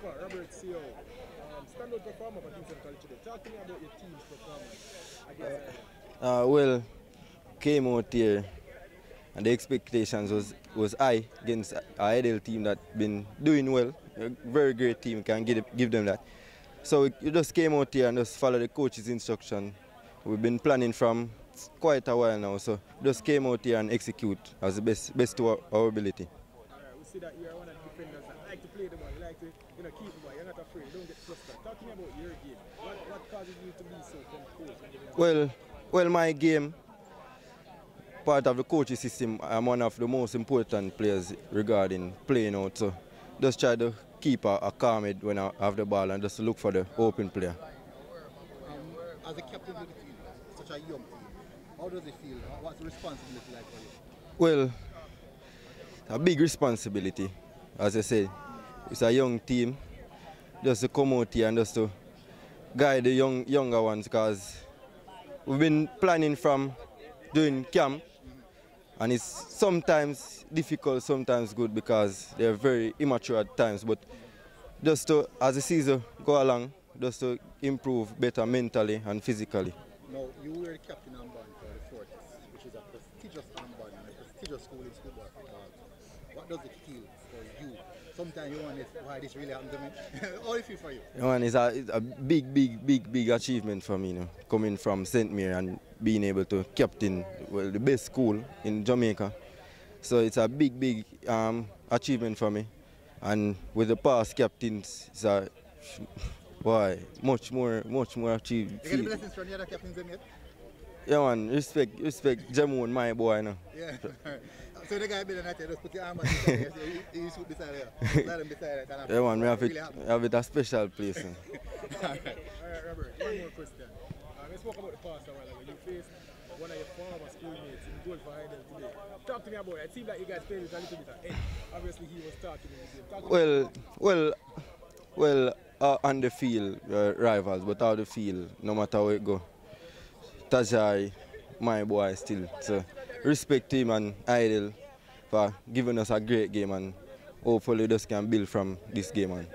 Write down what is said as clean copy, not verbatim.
goalkeeper, Robert Seow. Standout performer for Kingston College today. Talk to me about your team's performance against Hydel. Well, came out here and the expectations was high against a Hydel team that been doing well. A very great team, can give them that. So we just came out here and just follow the coach's instruction. We've been planning from quite a while now, so just came out here and execute as the best to our ability. Alright, we see that you're one of the defenders that like to play the ball, you like to keep the ball, you're not afraid, you don't get flustered. Talk to me about your game. What causes you to be so composed? Well, my game, part of the coaching system, I'm one of the most important players regarding playing out. So just try to keep a calm head when I have the ball and just look for the open player. As a captain of the team, such a young team, how does it feel? What's the responsibility like for you? Well, a big responsibility, as I said. It's a young team, just to come out here and just to guide the younger ones, because we've been planning from doing camp, and it's sometimes difficult, sometimes good, because they're very immature at times, but just to, as the season go along, just to improve better mentally and physically. Now, you were the captain armband for the Fortis, which is a prestigious armband and a prestigious school in football. What does it feel for you? Sometimes you wonder why this really happened to me. How does it feel for you? It's a big achievement for me, you know, coming from St. Mary and being able to captain the best school in Jamaica. So it's a big achievement for me. And with the past captains, it's a much more achieved. You get the blessings from the other captains in yet? Yeah, man, respect Jamon, my boy, you know. Yeah. So the guy better not just put your arm on his side, you shoot beside there. Let him beside there. Yeah, man, we have it a special place. Alright, Robert, one more question. Let's talk about the past a while ago. You faced one of your former schoolmates in goal for Hydel today. Talk to me about it. It seems like you guys played with a little bit of edge. Obviously, he was starting in the game. Well, on the field, rivals, but out the field, no matter where it go, Tajai, my boy still. So respect him and Hydel for giving us a great game, and hopefully just can build from this game on.